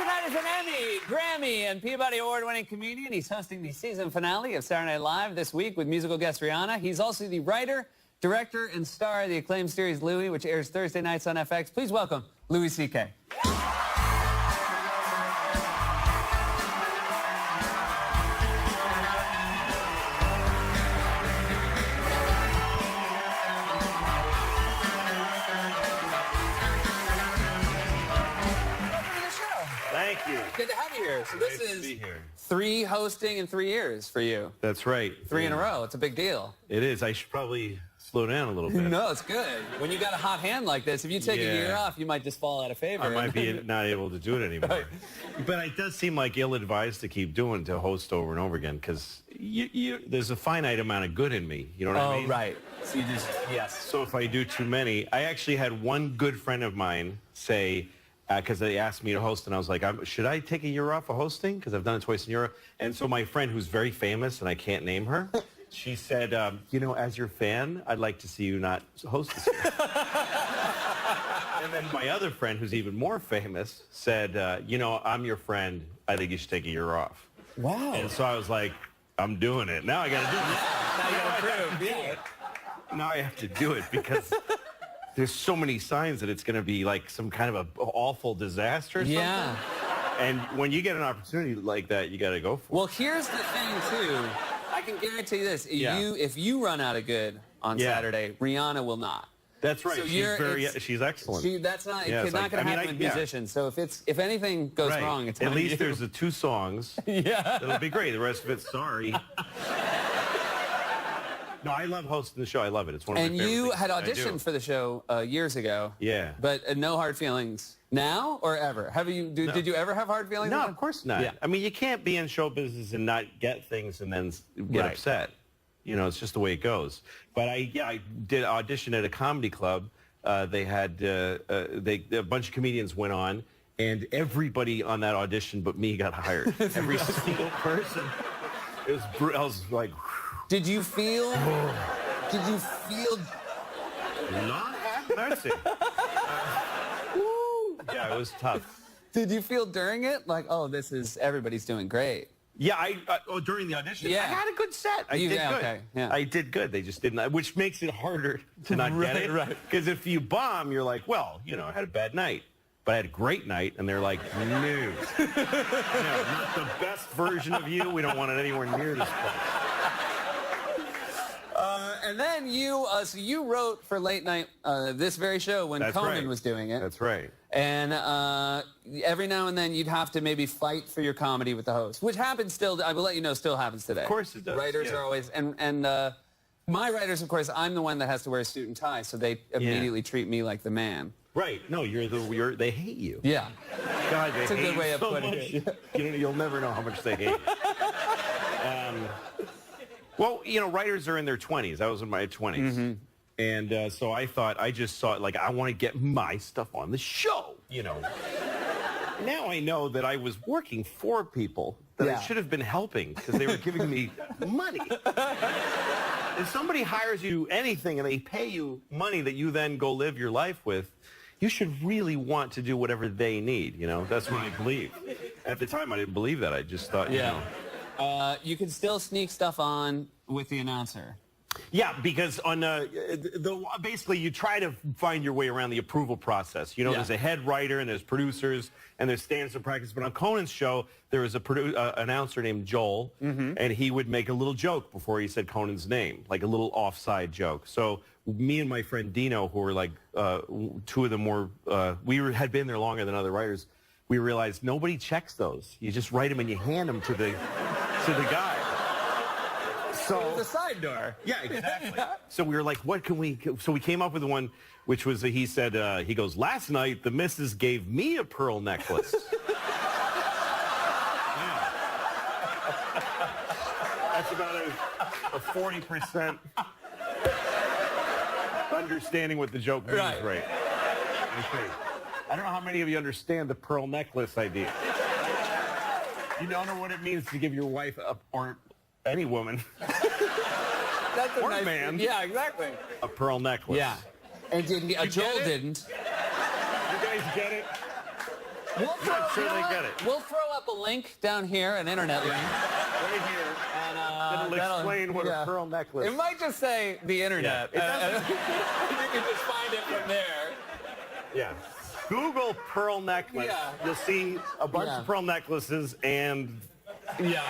tonight is an Emmy, Grammy, and Peabody Award-winning comedian. He's hosting the season finale of Saturday Night Live this week with musical guest Rihanna. He's also the writer, director, and star of the acclaimed series Louie, which airs Thursday nights on FX. Please welcome Louis C.K. Thank you. Good to have you here. So this Great to is be here. 3 hosting in 3 years for you. That's right. 3 in a row. It's a big deal. It is. I should probably slow down a little bit. No, it's good. When you got a hot hand like this, if you take a year off, you might just fall out of favor. I might be not able to do it anymore. Right. But it does seem like ill-advised to keep doing, to host over and over again, because there's a finite amount of good in me. You know what I mean? Oh, right. So you just, yes. So if I do too many, I actually had one good friend of mine say, because they asked me to host, and I was like, should I take a year off of hosting? Because I've done it twice in Europe. And so my friend, who's very famous, and I can't name her, she said, you know, as your fan, I'd like to see you not host this year. And then my other friend, who's even more famous, said, you know, I'm your friend. I think you should take a year off. Wow. And so I was like, I'm doing it. Now I got to do it. Now you got to prove. Yeah. Now I have to do it because there's so many signs that it's going to be like some kind of an awful disaster or something. Yeah. And when you get an opportunity like that, you got to go for it. Well, here's the thing, too. I can guarantee this. Yeah. If you run out of good on Saturday, Rihanna will not. That's right. So she's excellent. That's not, Yeah, it's not going to happen with musicians. So if anything goes wrong, it's at on least you. there's the 2 songs. Yeah. It'll be great. The rest of it's sorry. No, I love hosting the show. I love it. It's one of my favorite And you things had I do. auditioned for the show years ago. Yeah. But no hard feelings now or ever? Did you ever have hard feelings? No, of course not. Yeah. I mean, you can't be in show business and not get things and then get upset. You know, it's just the way it goes. But I did audition at a comedy club. They had a bunch of comedians went on, and everybody on that audition but me got hired. Every single person. I was like, Did you feel? not have mercy. Yeah, it was tough. Did you feel during it like, oh, everybody's doing great? Yeah, during the audition, I had a good set. I did good. Okay, yeah. I did good. They just didn't, which makes it harder to not get it. Right. Because if you bomb, you're like, well, you know, I had a bad night. But I had a great night, and they're like, no. No, not the best version of you. We don't want it anywhere near this place. And then you wrote for late night this very show when Conan was doing it. That's right. And every now and then you'd have to maybe fight for your comedy with the host, which happens still. I will let you know, still happens today. Of course it does. Writers are always and my writers, of course, I'm the one that has to wear a suit and tie, so they immediately treat me like the man. Right. No, they hate you. Yeah. God, they It's a hate good way you of so putting much. it. You'll never know how much they hate you. Well, you know, writers are in their 20s. I was in my 20s. Mm-hmm. And so I just thought, like, I want to get my stuff on the show, you know. Now I know that I was working for people that I should have been helping because they were giving me money. If somebody hires you to do anything and they pay you money that you then go live your life with, you should really want to do whatever they need, you know. That's what I believe. At the time, I didn't believe that. I just thought, you know. You can still sneak stuff on with the announcer. Yeah, because on basically you try to find your way around the approval process. You know, there's a head writer and there's producers and there's stands of practice. But on Conan's show, there was a announcer named Joel, and he would make a little joke before he said Conan's name, like a little offside joke. So me and my friend Dino, who were like 2 of the more, had been there longer than other writers, we realized nobody checks those. You just write them and you hand them to the guy. So The side door. yeah, exactly. So we were like, what can we... So we came up with one, which was, he said, he goes, last night, the missus gave me a pearl necklace. Yeah. That's about a 40% understanding what the joke means, right? Okay. I don't know how many of you understand the pearl necklace idea. You don't know what it means to give your wife or any woman That's a or nice man. Yeah, exactly. A pearl necklace. Yeah. And Joel didn't. You guys get it? certainly get it. We'll throw up a link down here, an internet link, right here, and It'll explain what a pearl necklace. It might just say the internet. Yeah, You can just find it from there. Yeah. Google pearl necklace. Yeah. You'll see a bunch of pearl necklaces and Yeah.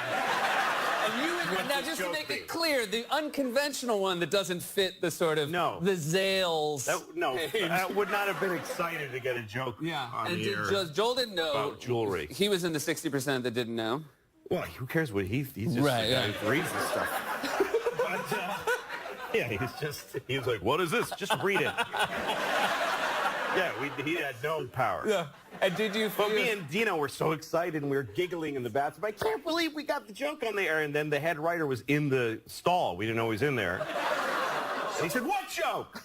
And now, this just to joke make be? it clear, the unconventional one that doesn't fit the sort of the Zales. that would not have been excited to get a joke on and the air Joel didn't know about jewelry. He was in the 60% that didn't know. Well, who cares what he's just Right, the guy who reads this stuff. But yeah, he was like, what is this? Just read it. Yeah, he had no power. Yeah. And did you feel... But me and Dino were so excited and we were giggling in the bathroom. I can't believe we got the joke on the air. And then the head writer was in the stall. We didn't know he was in there. And he said, what joke?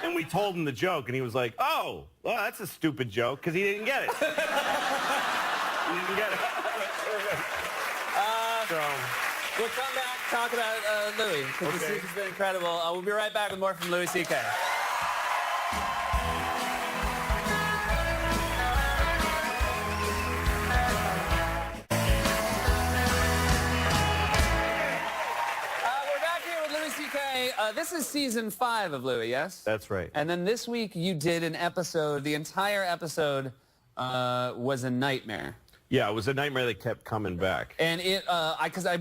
And we told him the joke and he was like, oh, well, that's a stupid joke because he didn't get it. He didn't get it. So... We'll come back, talk about Louis, because this has been incredible. We'll be right back with more from Louis C.K. This is season 5 of Louis, yes? That's right. And then this week you did an episode, the entire episode was a nightmare. Yeah, it was a nightmare that kept coming back. And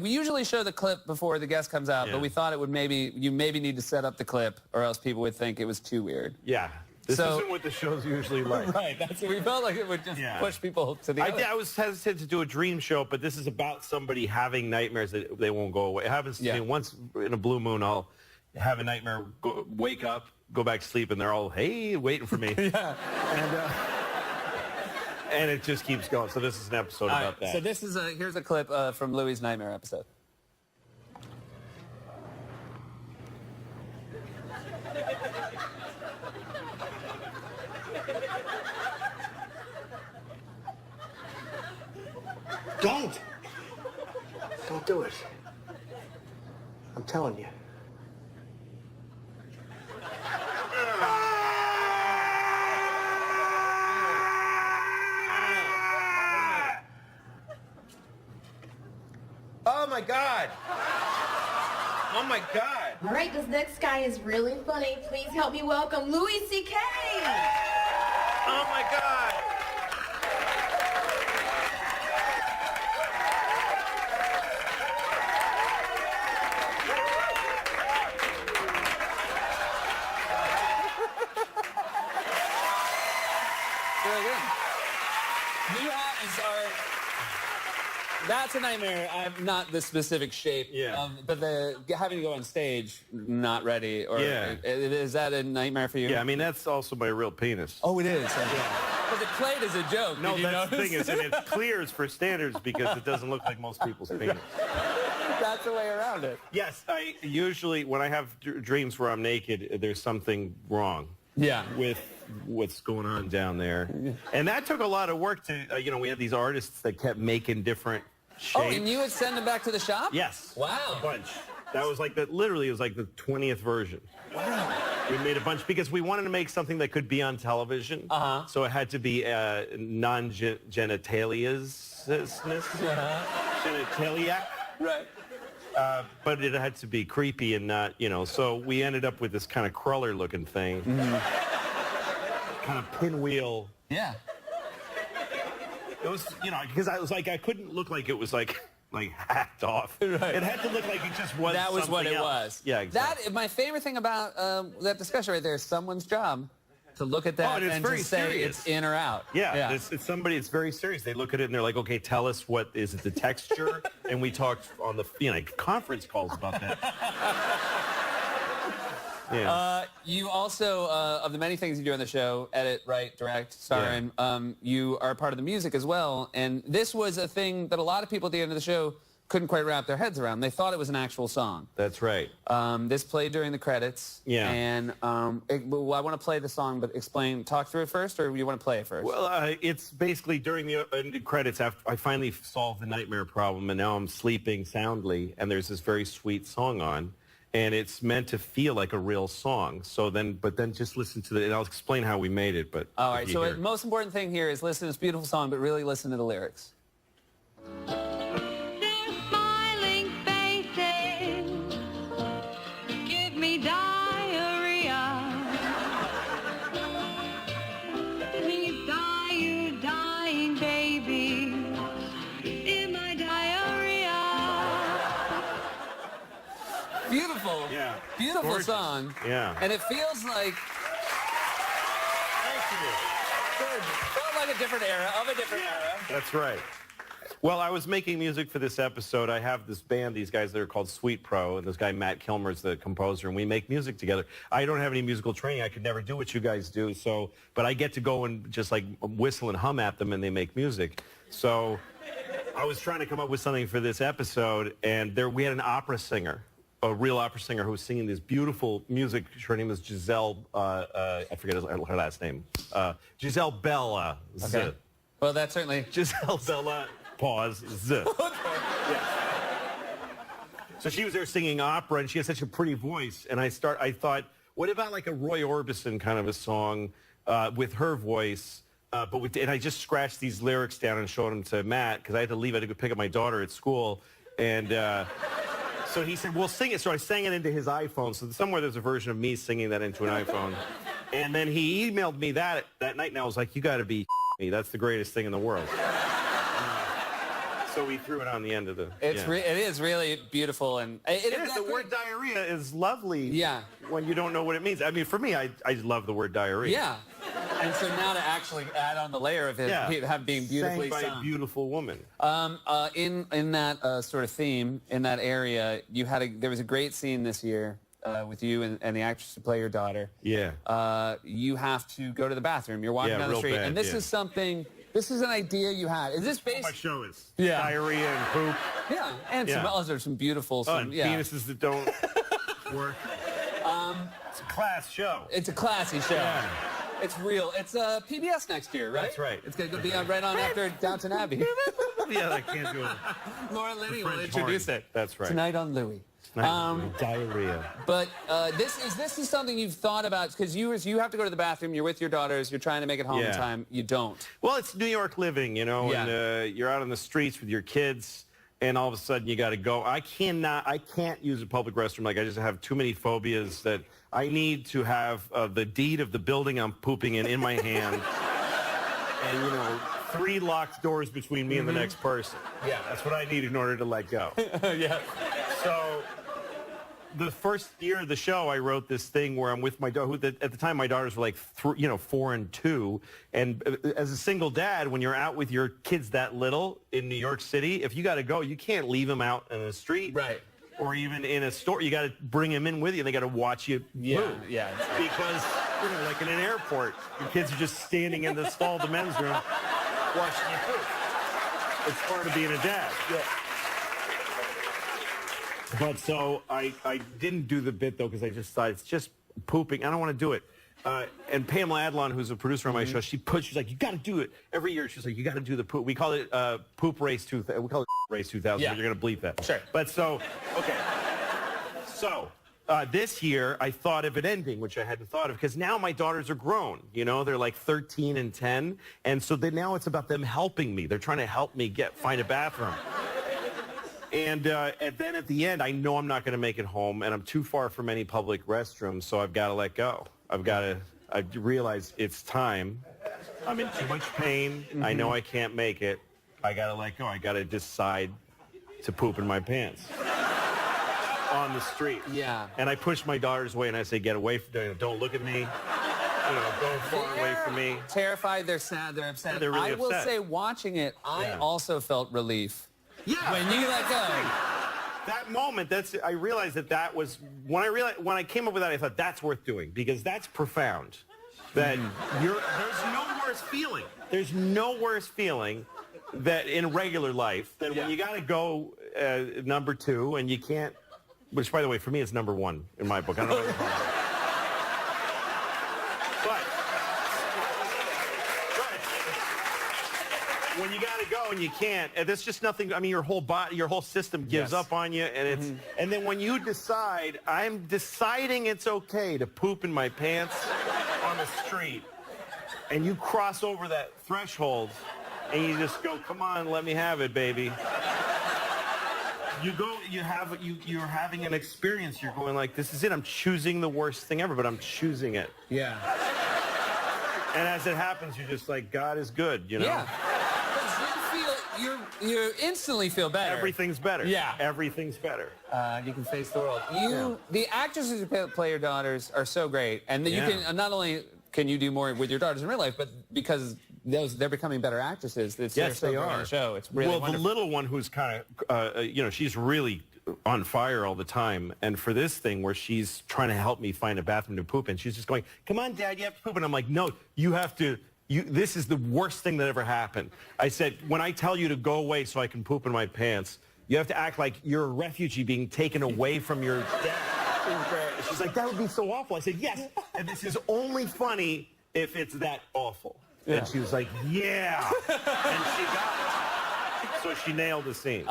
we usually show the clip before the guest comes out, but we thought it would you maybe need to set up the clip or else people would think it was too weird. Yeah. This isn't what the show's usually like. Right, that's what we felt like it would just push people to the other. I was hesitant to do a dream show, but this is about somebody having nightmares that they won't go away. It happens to me once in a blue moon. I'll have a nightmare, wake up, go back to sleep, and they're all, hey, waiting for me. And it just keeps going. So this is an episode about that. So here's a clip from Louis' nightmare episode. Don't do it. I'm telling you. Oh, my God. Oh, my God. All right, this next guy is really funny. Please help me welcome Louis C.K. Oh, my God. Very good. That's a nightmare. I'm not the specific shape. Yeah. But having to go on stage not ready, or is that a nightmare for you? Yeah, I mean, that's also my real penis. Oh, it is. Because it played as a joke. No, Did you that's the notice? thing is, and it clears for standards because it doesn't look like most people's penis. That's the way around it. Yes, I usually, when I have dreams where I'm naked, there's something wrong. Yeah. With what's going on down there. And that took a lot of work to, we had these artists that kept making different shapes. Oh, and you would send them back to the shop? Yes. Wow. A bunch. That was like literally, it was like the 20th version. Wow. We made a bunch because we wanted to make something that could be on television. Uh-huh. So it had to be non-genitalias. Genitalia. Right. But it had to be creepy and not, so we ended up with this kind of crawler looking thing. Kind of pinwheel. Yeah. It was, because I was like, I couldn't look like it was like hacked off. Right. It had to look like it just was That was what it else. was. Yeah, exactly. My favorite thing about that discussion right there is someone's job to look at that and it's very to say serious. it's in or out. Yeah. It's somebody, it's very serious. They look at it and they're like, okay, tell us what is it, the texture? And we talked on the conference calls about that. Yeah. You also, of the many things you do on the show, edit, write, direct, star in, you are a part of the music as well. And this was a thing that a lot of people at the end of the show couldn't quite wrap their heads around. They thought it was an actual song. That's right. This played during the credits. Yeah. And I want to play the song, but talk through it first, or you want to play it first? Well, it's basically during the credits after I finally solved the nightmare problem, and now I'm sleeping soundly, and there's this very sweet song on. and it's meant to feel like a real song. So then, but then just listen to and I'll explain how we made it. But All right, so the most important thing here is listen to this beautiful song, but really listen to the lyrics. Their smiling faces give me diarrhea. Please die, you dying baby, in my diarrhea. Beautiful. Yeah. Beautiful Gorgeous. song. Yeah. And it feels like felt like a different era, of a different era. That's right. Well, I was making music for this episode. I have this band, these guys that are called Sweet Pro, and this guy Matt Kilmer's the composer, and we make music together. I don't have any musical training. I could never do what you guys do, but I get to go and just like whistle and hum at them, and they make music. So I was trying to come up with something for this episode, and we had an opera singer, a real opera singer who was singing this beautiful music. Her name is Giselle, I forget her last name. Giselle Bella. Okay. Well, that's certainly... Giselle Bella, pause, Z. Yeah. So she was there singing opera, and she has such a pretty voice. And I thought, what about like a Roy Orbison kind of a song with her voice? And I just scratched these lyrics down and showed them to Matt, because I had to leave. I had to go pick up my daughter at school. And... so he said, we'll sing it. So I sang it into his iPhone. So somewhere there's a version of me singing that into an iPhone. And then he emailed me that night, and I was like, you got to be me. That's the greatest thing in the world. So we threw it on the end of the... It is really beautiful. And the word diarrhea is lovely. Yeah. When you don't know what it means. I mean, for me, I love the word diarrhea. Yeah. And so now to actually add on the layer of it, being beautifully sang by sung. a beautiful woman. In that sort of theme, in that area, there was a great scene this year with you and the actress who play your daughter. Yeah. You have to go to the bathroom. You're walking down the real street, bad, and this is something. This is an idea you had. Is this based? My show is diarrhea and poop. Yeah, and some beautiful. And penises that don't work. It's a class show. It's a classy show. Yeah. It's real. It's PBS next year, right? That's right. It's going to be right on after Downton Abbey. Yeah, I can't do it. Laura Linney will French introduce horn. it. That's right. Tonight on Louie. Diarrhea. But this is something you've thought about, because you have to go to the bathroom. You're with your daughters. You're trying to make it home in time. You don't. Well, it's New York living, you know, and you're out on the streets with your kids, and all of a sudden you got to go. I can't use a public restroom. Like, I just have too many phobias that I need to have the deed of the building I'm pooping in my hand, and 3 locked doors between me and the next person. Yeah, that's what I need in order to let go. Yeah. So the first year of the show, I wrote this thing where I'm with my daughter. At the time, my daughters were like 4 and 2. And as a single dad, when you're out with your kids that little in New York City, if you got to go, you can't leave them out in the street. Right. Or even in a store. You got to bring them in with you, and they got to watch you move. Yeah. Because, like in an airport, your kids are just standing in the stall of the men's room watching you poop. It's part of being a dad. Yeah. But so I didn't do the bit, though, because I just thought it's just pooping. I don't want to do it. And Pamela Adlon, who's a producer on my show, she's like, you got to do it. Every year, she's like, you got to do the poop. We call it Poop Race 2000. We call it Race 2000, but you're going to bleep that. Sure. But so, okay. So this year, I thought of an ending, which I hadn't thought of, because now my daughters are grown. They're like 13 and 10. And so now it's about them helping me. They're trying to help me find a bathroom. And then at the end, I know I'm not going to make it home, and I'm too far from any public restrooms, so I've got to let go. I realize it's time. I'm in too much pain. Mm-hmm. I know I can't make it. I got to let go. I got to decide to poop in my pants on the street. Yeah. And I push my daughters away, and I say, get away from me. Don't look at me. Go far away from me. Terrified. They're sad. They're upset. They're really I will upset. say, watching it, I also felt relief. Yeah. When you let go. That moment, I realized that was, when I came up with that, I thought that's worth doing, because that's profound. That there's no worse feeling. There's no worse feeling that in regular life than when you got to go number 2 and you can't, which, by the way, for me, it's number 1 in my book. I don't know what to call it. when you got to go and you can't, and there's just nothing. I mean, your whole body, your whole system gives Yes. up on you, and it's. And then when you decide, I'm deciding it's okay to poop in my pants on the street, and you cross over that threshold, and you just go, "Come on, let me have it, baby." You're having an experience. You're going like, "This is it. I'm choosing the worst thing ever, but I'm choosing it." Yeah. And as it happens, you're just like, God is good, you know? Yeah. 'Cause you instantly feel better. Everything's better. Yeah. Everything's better. You can face the world. The actresses who play your daughters are so great, and you Yeah. can not only can you do more with your daughters in real life, but because they're becoming better actresses. They're Yes, so they great are. on the show. It's really well, wonderful. the little one who's kind of, she's really on fire all the time. And for this thing where she's trying to help me find a bathroom to poop in, she's just going, "Come on, Dad, you have to poop." And I'm like, "No, you have to. This is the worst thing that ever happened." I said, "When I tell you to go away so I can poop in my pants, you have to act like you're a refugee being taken away from your dad." She's like, "That would be so awful." I said, "Yes, and this is only funny if it's that awful." Yeah. And she was like, "Yeah," and she got it. So she nailed the scene.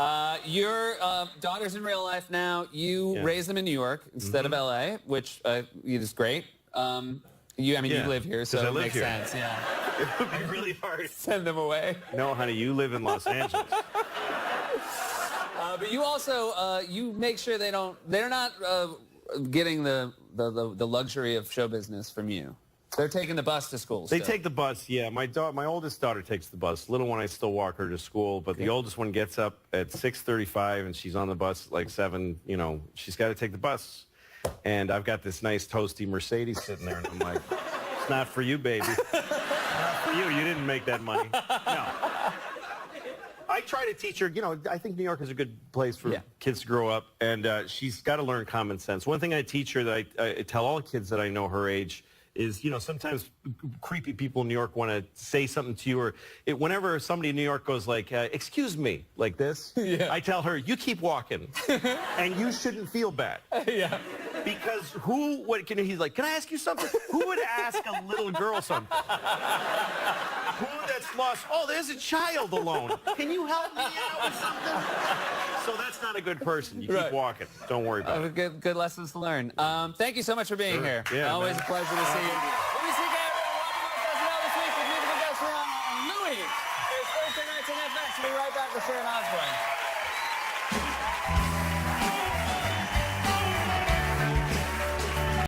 Your daughters in real life now, you Yeah. raise them in New York instead of LA, which is great. You Yeah, live here, 'cause so I it live makes here. sense. Yeah. It would be really hard. Send them away. No, honey, you live in Los Angeles. But you also you make sure they're not getting the luxury of show business from you. They're taking the bus to school. They still. take the bus, yeah. My oldest daughter takes the bus. Little one, I still walk her to school, but the oldest one gets up at 6:35 and she's on the bus at like 7. You know, she's got to take the bus. And I've got this nice toasty Mercedes sitting there, and I'm like, "It's not for you, baby. Not for you. You didn't make that money." No. I try to teach her, I think New York is a good place for kids to grow up, and she's got to learn common sense. One thing I teach her that I tell all kids that I know her age is, sometimes creepy people in New York want to say something to you, or whenever somebody in New York goes like, "Excuse me," like this, I tell her, "You keep walking, and you shouldn't feel bad." Yeah. Because he's like, "Can I ask you something?" Who would ask a little girl something? Who that's lost? "Oh, there's a child alone. Can you help me out with something?" So that's not a good person. You keep walking. Don't worry about it. Good lessons to learn. Thank you so much for being here. Yeah, Always man. a pleasure to see you. Louis C.K. Welcome to this week with musical guest Louis. It's Thursday nights on FX. We'll be right back with Sharon Osbourne.